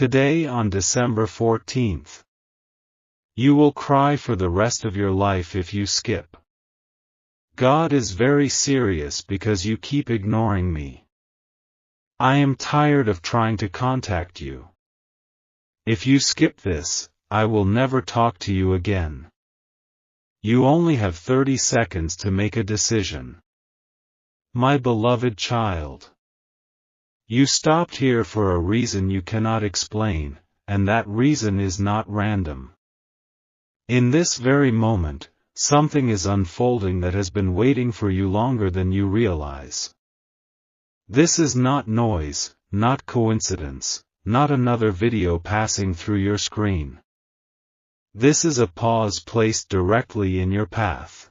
Today on December 14th. You will cry for the rest of your life if you skip. God is very serious because you keep ignoring me. I am tired of trying to contact you. If you skip this, I will never talk to you again. You only have 30 seconds to make a decision. My beloved child. You stopped here for a reason you cannot explain, and that reason is not random. In this very moment, something is unfolding that has been waiting for you longer than you realize. This is not noise, not coincidence, not another video passing through your screen. This is a pause placed directly in your path.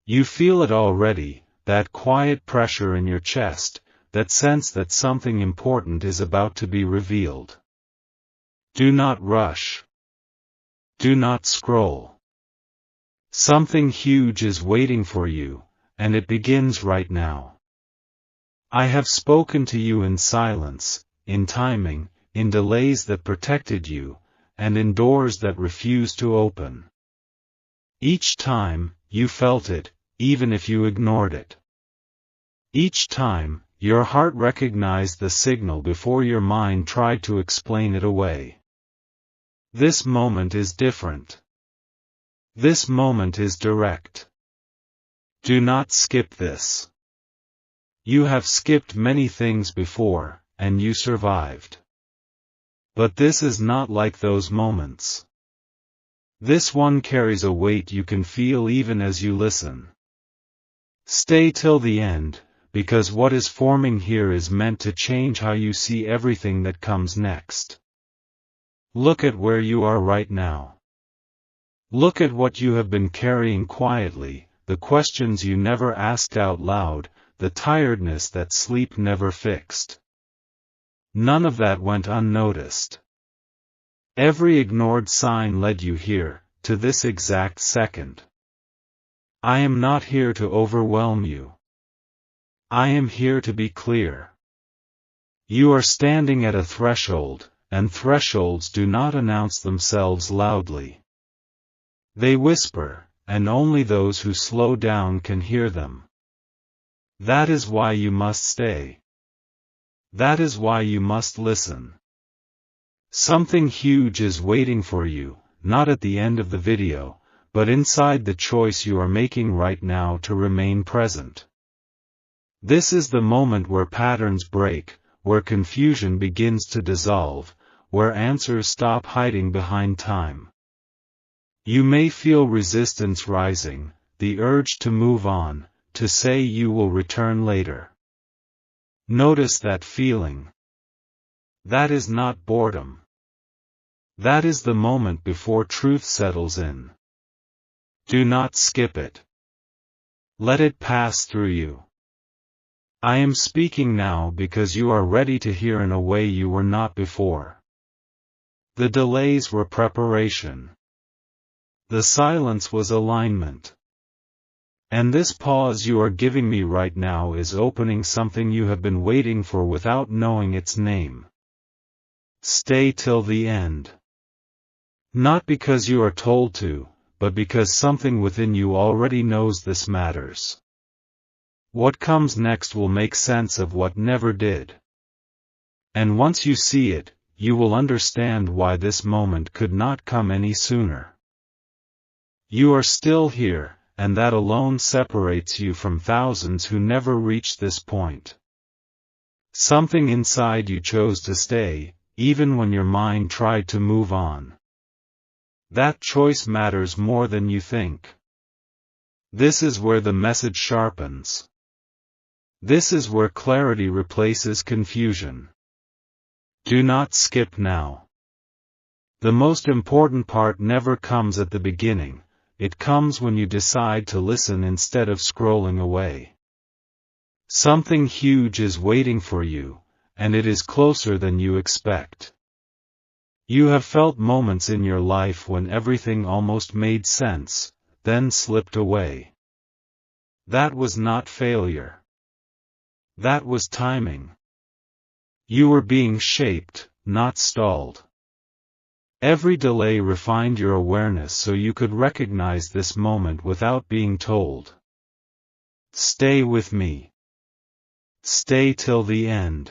You feel it already, that quiet pressure in your chest, that sense that something important is about to be revealed. Do not rush. Do not scroll. Something huge is waiting for you, and it begins right now. I have spoken to you in silence, in timing, in delays that protected you, and in doors that refused to open. Each time, you felt it, even if you ignored it. Each time, your heart recognized the signal before your mind tried to explain it away. This moment is different. This moment is direct. Do not skip this. You have skipped many things before, and you survived. But this is not like those moments. This one carries a weight you can feel even as you listen. Stay till the end, because what is forming here is meant to change how you see everything that comes next. Look at where you are right now. Look at what you have been carrying quietly, the questions you never asked out loud, the tiredness that sleep never fixed. None of that went unnoticed. Every ignored sign led you here, to this exact second. I am not here to overwhelm you. I am here to be clear. You are standing at a threshold, and thresholds do not announce themselves loudly. They whisper, and only those who slow down can hear them. That is why you must stay. That is why you must listen. Something huge is waiting for you, not at the end of the video, but inside the choice you are making right now to remain present. This is the moment where patterns break, where confusion begins to dissolve, where answers stop hiding behind time. You may feel resistance rising, the urge to move on, to say you will return later. Notice that feeling. That is not boredom. That is the moment before truth settles in. Do not skip it. Let it pass through you. I am speaking now because you are ready to hear in a way you were not before. The delays were preparation. The silence was alignment. And this pause you are giving me right now is opening something you have been waiting for without knowing its name. Stay till the end. Not because you are told to, but because something within you already knows this matters. What comes next will make sense of what never did. And once you see it, you will understand why this moment could not come any sooner. You are still here, and that alone separates you from thousands who never reached this point. Something inside you chose to stay, even when your mind tried to move on. That choice matters more than you think. This is where the message sharpens. This is where clarity replaces confusion. Do not skip now. The most important part never comes at the beginning, it comes when you decide to listen instead of scrolling away. Something huge is waiting for you, and it is closer than you expect. You have felt moments in your life when everything almost made sense, then slipped away. That was not failure. That was timing. You were being shaped, not stalled. Every delay refined your awareness so you could recognize this moment without being told. Stay with me. Stay till the end.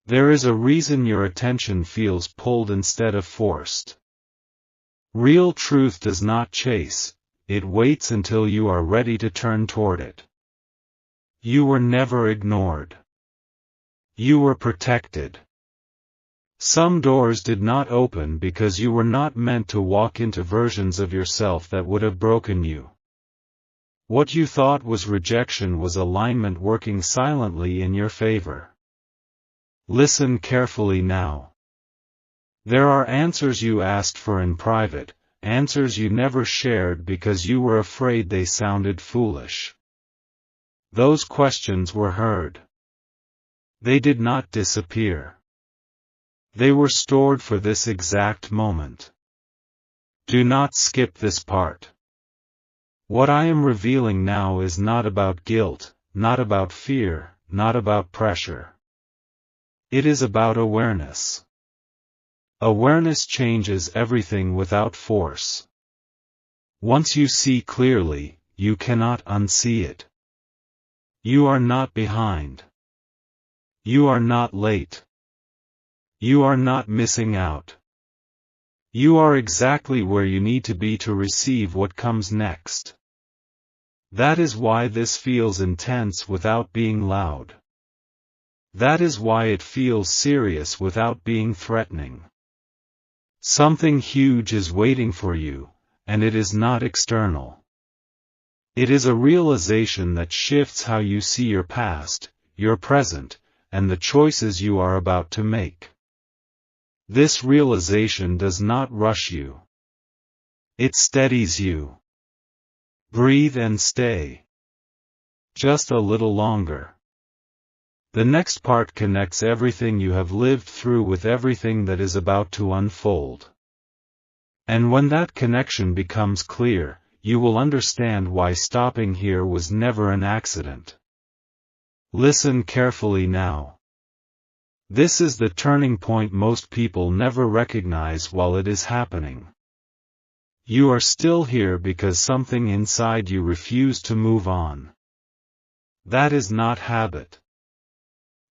There is a reason your attention feels pulled instead of forced. Real truth does not chase, it waits until you are ready to turn toward it. You were never ignored. You were protected. Some doors did not open because you were not meant to walk into versions of yourself that would have broken you. What you thought was rejection was alignment working silently in your favor. Listen carefully now. There are answers you asked for in private, answers you never shared because you were afraid they sounded foolish. Those questions were heard. They did not disappear. They were stored for this exact moment. Do not skip this part. What I am revealing now is not about guilt, not about fear, not about pressure. It is about awareness. Awareness changes everything without force. Once you see clearly, you cannot unsee it. You are not behind. You are not late. You are not missing out. You are exactly where you need to be to receive what comes next. That is why this feels intense without being loud. That is why it feels serious without being threatening. Something huge is waiting for you, and it is not external. It is a realization that shifts how you see your past, your present, and the choices you are about to make. This realization does not rush you. It steadies you. Breathe and stay. Just a little longer. The next part connects everything you have lived through with everything that is about to unfold. And when that connection becomes clear, you will understand why stopping here was never an accident. Listen carefully now. This is the turning point most people never recognize while it is happening. You are still here because something inside you refused to move on. That is not habit.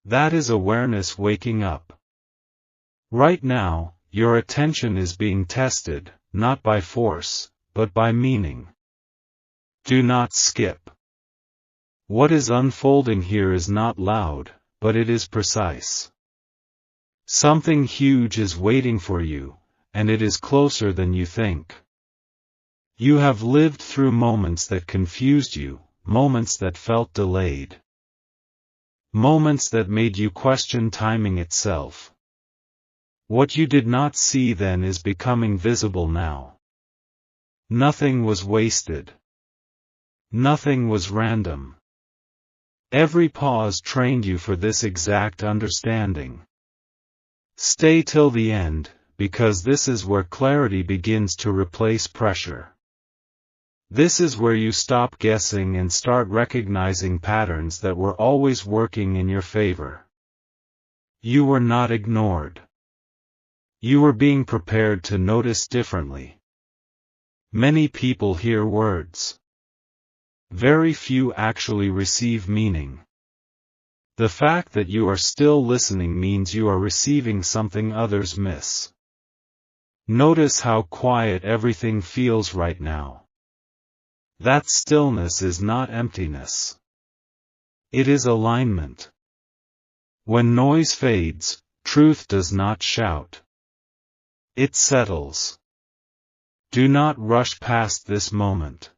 That is awareness waking up. Right now, your attention is being tested, not by force, but by meaning. Do not skip. What is unfolding here is not loud, but it is precise. Something huge is waiting for you, and it is closer than you think. You have lived through moments that confused you, moments that felt delayed. Moments that made you question timing itself. What you did not see then is becoming visible now. Nothing was wasted. Nothing was random. Every pause trained you for this exact understanding. Stay till the end, because this is where clarity begins to replace pressure. This is where you stop guessing and start recognizing patterns that were always working in your favor. You were not ignored. You were being prepared to notice differently. Many people hear words. Very few actually receive meaning. The fact that you are still listening means you are receiving something others miss. Notice how quiet everything feels right now. That stillness is not emptiness. It is alignment. When noise fades, truth does not shout. It settles. Do not rush past this moment.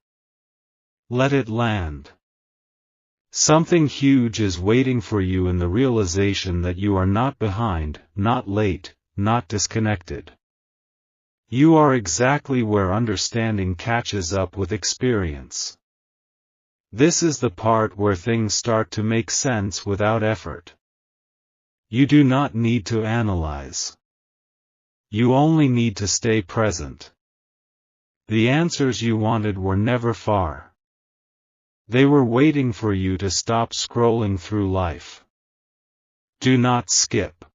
Let it land. Something huge is waiting for you in the realization that you are not behind, not late, not disconnected. You are exactly where understanding catches up with experience. This is the part where things start to make sense without effort. You do not need to analyze. You only need to stay present. The answers you wanted were never far. They were waiting for you to stop scrolling through life. Do not skip.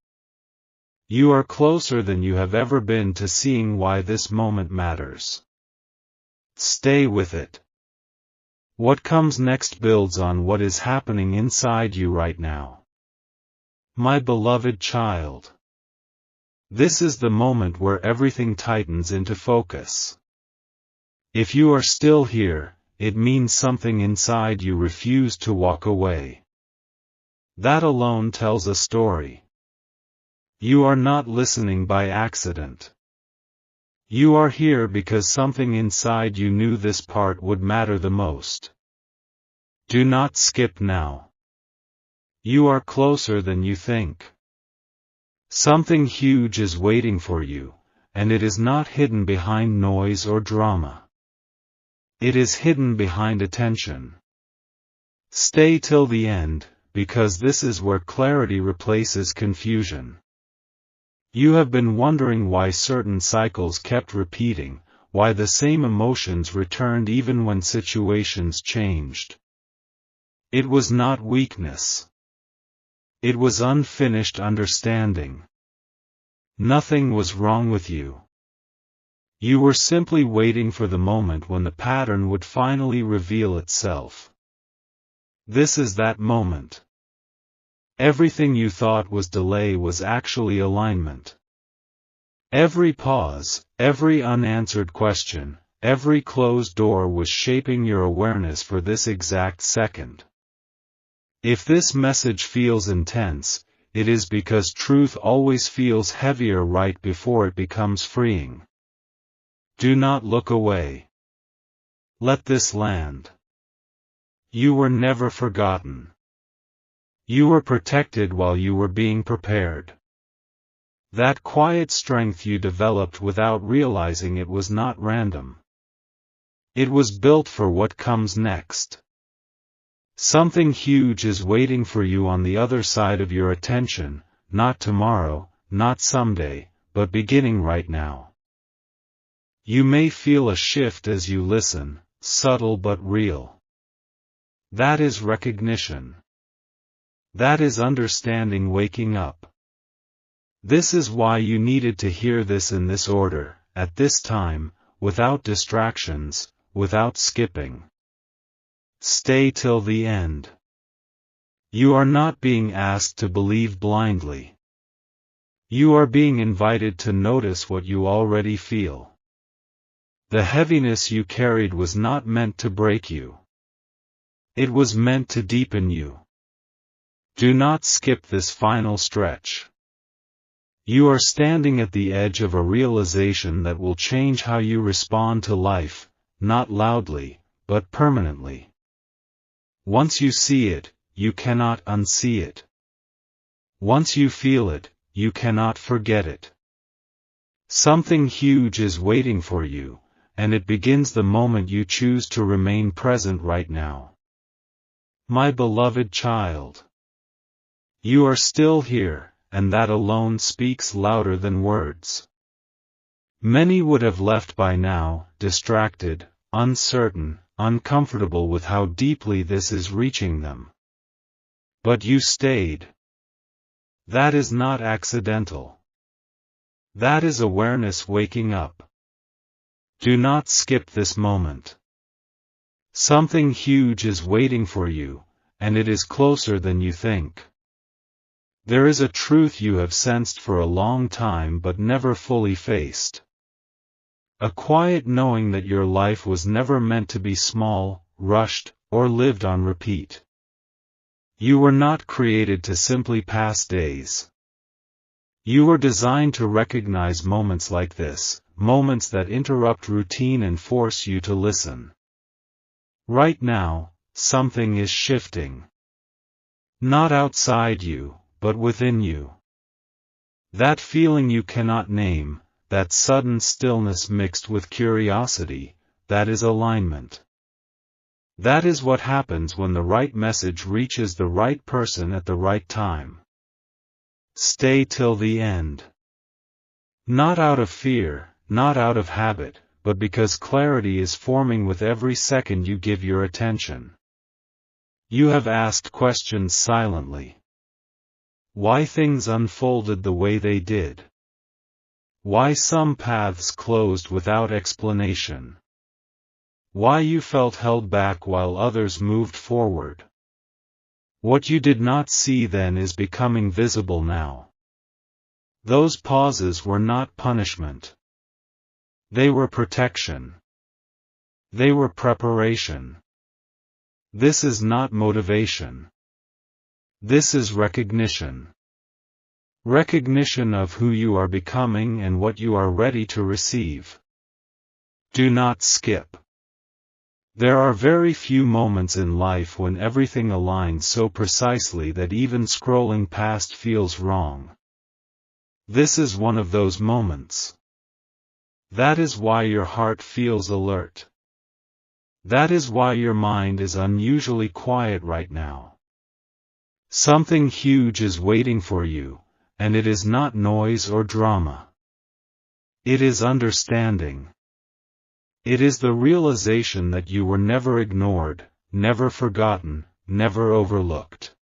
You are closer than you have ever been to seeing why this moment matters. Stay with it. What comes next builds on what is happening inside you right now. My beloved child. This is the moment where everything tightens into focus. If you are still here, it means something inside you refused to walk away. That alone tells a story. You are not listening by accident. You are here because something inside you knew this part would matter the most. Do not skip now. You are closer than you think. Something huge is waiting for you, and it is not hidden behind noise or drama. It is hidden behind attention. Stay till the end, because this is where clarity replaces confusion. You have been wondering why certain cycles kept repeating, why the same emotions returned even when situations changed. It was not weakness. It was unfinished understanding. Nothing was wrong with you. You were simply waiting for the moment when the pattern would finally reveal itself. This is that moment. Everything you thought was delay was actually alignment. Every pause, every unanswered question, every closed door was shaping your awareness for this exact second. If this message feels intense, it is because truth always feels heavier right before it becomes freeing. Do not look away. Let this land. You were never forgotten. You were protected while you were being prepared. That quiet strength you developed without realizing it was not random. It was built for what comes next. Something huge is waiting for you on the other side of your attention, not tomorrow, not someday, but beginning right now. You may feel a shift as you listen, subtle but real. That is recognition. That is understanding waking up. This is why you needed to hear this in this order, at this time, without distractions, without skipping. Stay till the end. You are not being asked to believe blindly. You are being invited to notice what you already feel. The heaviness you carried was not meant to break you. It was meant to deepen you. Do not skip this final stretch. You are standing at the edge of a realization that will change how you respond to life, not loudly, but permanently. Once you see it, you cannot unsee it. Once you feel it, you cannot forget it. Something huge is waiting for you, and it begins the moment you choose to remain present right now. My beloved child. You are still here, and that alone speaks louder than words. Many would have left by now, distracted, uncertain, uncomfortable with how deeply this is reaching them. But you stayed. That is not accidental. That is awareness waking up. Do not skip this moment. Something huge is waiting for you, and it is closer than you think. There is a truth you have sensed for a long time but never fully faced. A quiet knowing that your life was never meant to be small, rushed, or lived on repeat. You were not created to simply pass days. You were designed to recognize moments like this, moments that interrupt routine and force you to listen. Right now, something is shifting. Not outside you, but within you. That feeling you cannot name, that sudden stillness mixed with curiosity, that is alignment. That is what happens when the right message reaches the right person at the right time. Stay till the end. Not out of fear, not out of habit, but because clarity is forming with every second you give your attention. You have asked questions silently. Why things unfolded the way they did. Why some paths closed without explanation. Why you felt held back while others moved forward. What you did not see then is becoming visible now. Those pauses were not punishment. They were protection. They were preparation. This is not motivation. This is recognition. Recognition of who you are becoming and what you are ready to receive. Do not skip. There are very few moments in life when everything aligns so precisely that even scrolling past feels wrong. This is one of those moments. That is why your heart feels alert. That is why your mind is unusually quiet right now. Something huge is waiting for you, and it is not noise or drama. It is understanding. It is the realization that you were never ignored, never forgotten, never overlooked.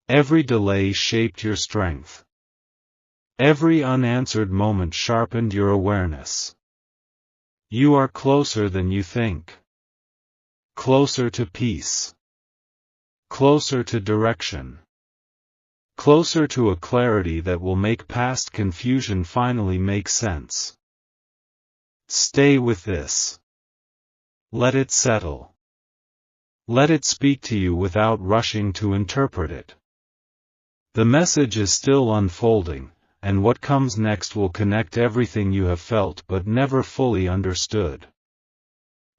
Every delay shaped your strength. Every unanswered moment sharpened your awareness. You are closer than you think. Closer to peace. Closer to direction. Closer to a clarity that will make past confusion finally make sense. Stay with this. Let it settle. Let it speak to you without rushing to interpret it. The message is still unfolding, and what comes next will connect everything you have felt but never fully understood.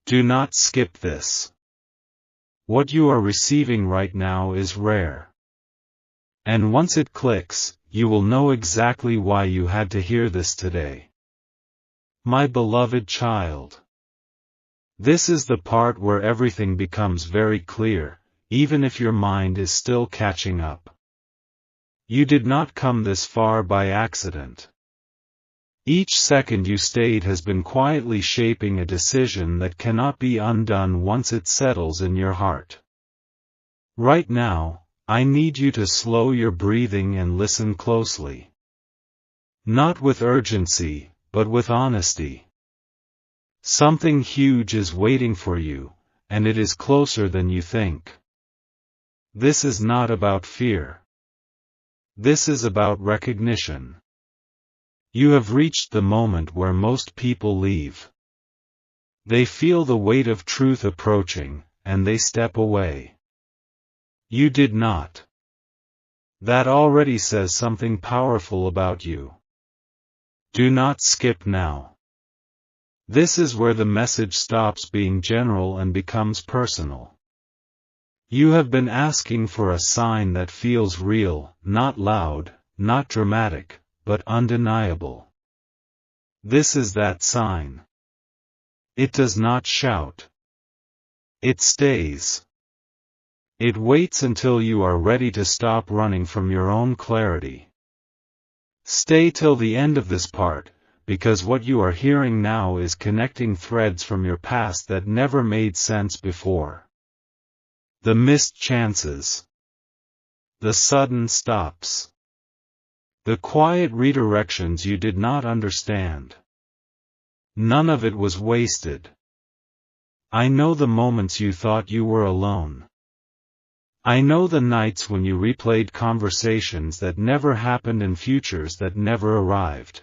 Do not skip this. What you are receiving right now is rare. And once it clicks, you will know exactly why you had to hear this today. My beloved child. This is the part where everything becomes very clear, even if your mind is still catching up. You did not come this far by accident. Each second you stayed has been quietly shaping a decision that cannot be undone once it settles in your heart. Right now, I need you to slow your breathing and listen closely. Not with urgency, but with honesty. Something huge is waiting for you, and it is closer than you think. This is not about fear. This is about recognition. You have reached the moment where most people leave. They feel the weight of truth approaching, and they step away. You did not. That already says something powerful about you. Do not skip now. This is where the message stops being general and becomes personal. You have been asking for a sign that feels real, not loud, not dramatic, but undeniable. This is that sign. It does not shout. It stays. It waits until you are ready to stop running from your own clarity. Stay till the end of this part, because what you are hearing now is connecting threads from your past that never made sense before. The missed chances. The sudden stops. The quiet redirections you did not understand. None of it was wasted. I know the moments you thought you were alone. I know the nights when you replayed conversations that never happened and futures that never arrived.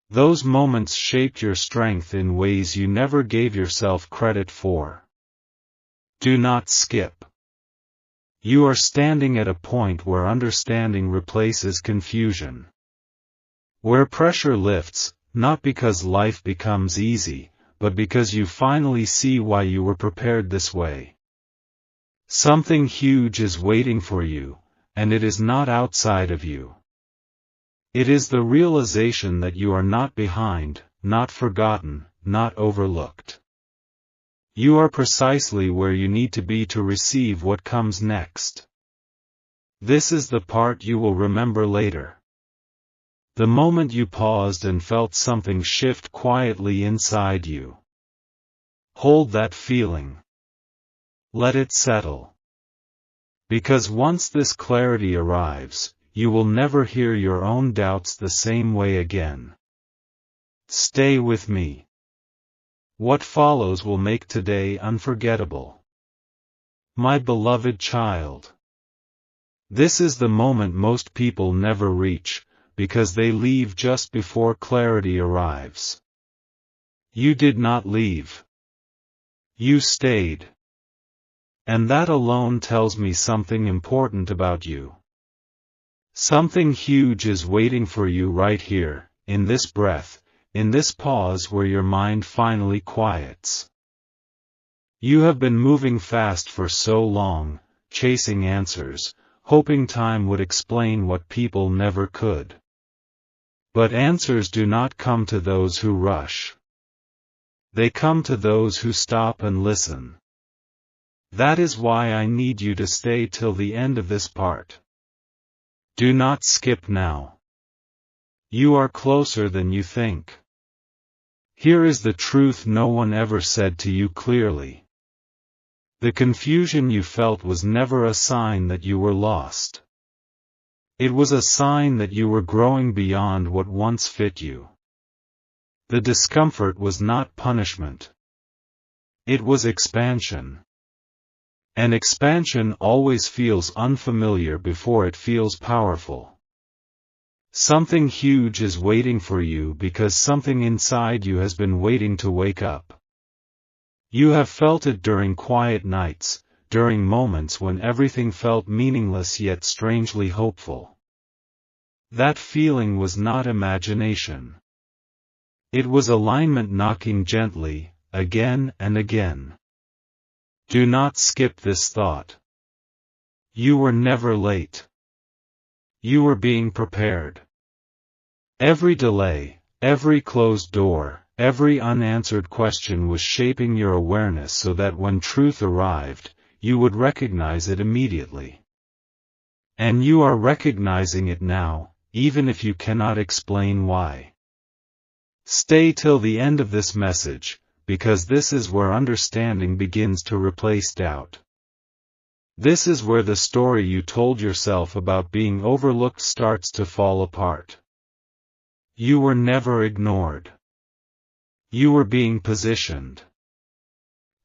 Those moments shaped your strength in ways you never gave yourself credit for. Do not skip. You are standing at a point where understanding replaces confusion. Where pressure lifts, not because life becomes easy, but because you finally see why you were prepared this way. Something huge is waiting for you, and it is not outside of you. It is the realization that you are not behind, not forgotten, not overlooked. You are precisely where you need to be to receive what comes next. This is the part you will remember later. The moment you paused and felt something shift quietly inside you. Hold that feeling. Let it settle. Because once this clarity arrives, you will never hear your own doubts the same way again. Stay with me. What follows will make today unforgettable. My beloved child. This is the moment most people never reach, because they leave just before clarity arrives. You did not leave. You stayed. And that alone tells me something important about you. Something huge is waiting for you right here, in this breath, in this pause where your mind finally quiets. You have been moving fast for so long, chasing answers, hoping time would explain what people never could. But answers do not come to those who rush. They come to those who stop and listen. That is why I need you to stay till the end of this part. Do not skip now. You are closer than you think. Here is the truth no one ever said to you clearly. The confusion you felt was never a sign that you were lost. It was a sign that you were growing beyond what once fit you. The discomfort was not punishment. It was expansion. And expansion always feels unfamiliar before it feels powerful. Something huge is waiting for you because something inside you has been waiting to wake up. You have felt it during quiet nights, during moments when everything felt meaningless yet strangely hopeful. That feeling was not imagination. It was alignment knocking gently, again and again. Do not skip this thought. You were never late. You were being prepared. Every delay, every closed door, every unanswered question was shaping your awareness so that when truth arrived, you would recognize it immediately. And you are recognizing it now, even if you cannot explain why. Stay till the end of this message, because this is where understanding begins to replace doubt. This is where the story you told yourself about being overlooked starts to fall apart. You were never ignored. You were being positioned.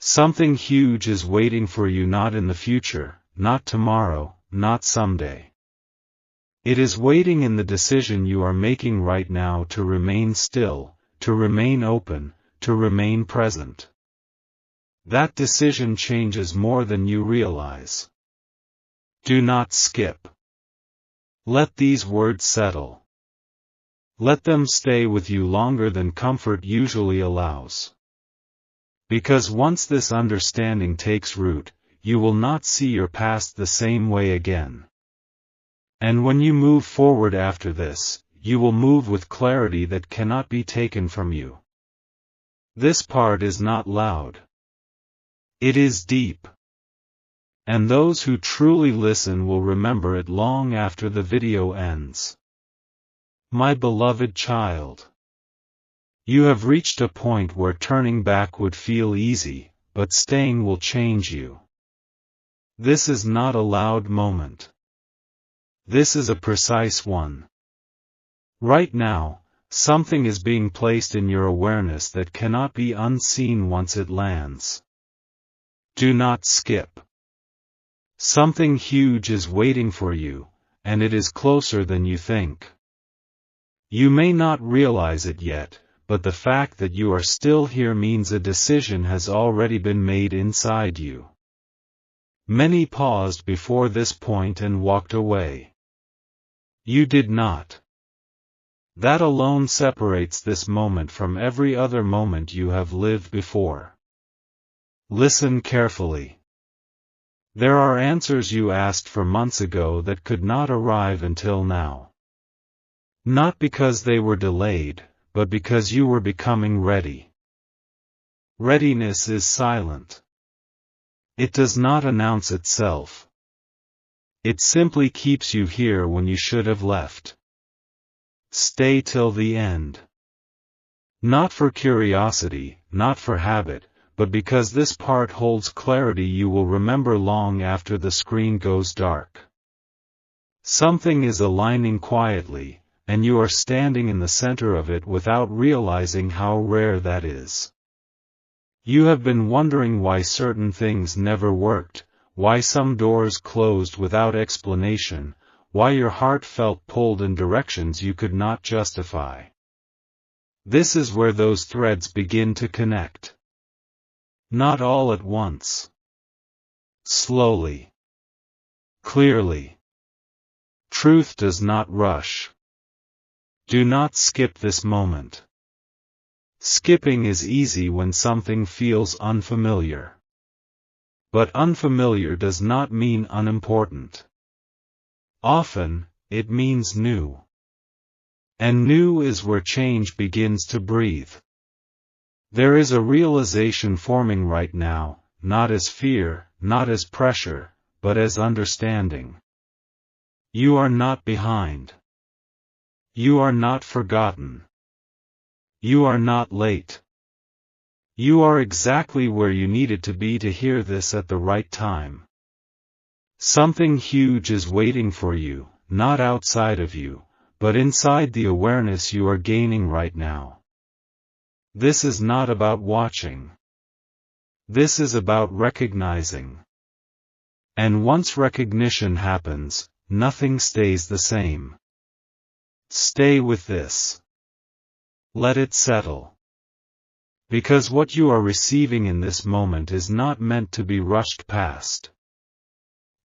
Something huge is waiting for you, not in the future, not tomorrow, not someday. It is waiting in the decision you are making right now to remain still, to remain open, to remain present. That decision changes more than you realize. Do not skip. Let these words settle. Let them stay with you longer than comfort usually allows. Because once this understanding takes root, you will not see your past the same way again. And when you move forward after this, you will move with clarity that cannot be taken from you. This part is not loud. It is deep. And those who truly listen will remember it long after the video ends. My beloved child. You have reached a point where turning back would feel easy, but staying will change you. This is not a loud moment. This is a precise one. Right now, something is being placed in your awareness that cannot be unseen once it lands. Do not skip. Something huge is waiting for you, and it is closer than you think. You may not realize it yet, but the fact that you are still here means a decision has already been made inside you. Many paused before this point and walked away. You did not. That alone separates this moment from every other moment you have lived before. Listen carefully. There are answers you asked for months ago that could not arrive until now. Not because they were delayed, but because you were becoming ready. Readiness is silent. It does not announce itself. It simply keeps you here when you should have left. Stay till the end. Not for curiosity, not for habit, but because this part holds clarity you will remember long after the screen goes dark. Something is aligning quietly, and you are standing in the center of it without realizing how rare that is. You have been wondering why certain things never worked, why some doors closed without explanation, why your heart felt pulled in directions you could not justify. This is where those threads begin to connect. Not all at once. Slowly. Clearly. Truth does not rush. Do not skip this moment. Skipping is easy when something feels unfamiliar. But unfamiliar does not mean unimportant. Often, it means new. And new is where change begins to breathe. There is a realization forming right now, not as fear, not as pressure, but as understanding. You are not behind. You are not forgotten. You are not late. You are exactly where you needed to be to hear this at the right time. Something huge is waiting for you, not outside of you, but inside the awareness you are gaining right now. This is not about watching. This is about recognizing. And once recognition happens, nothing stays the same. Stay with this. Let it settle. Because what you are receiving in this moment is not meant to be rushed past.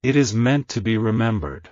It is meant to be remembered.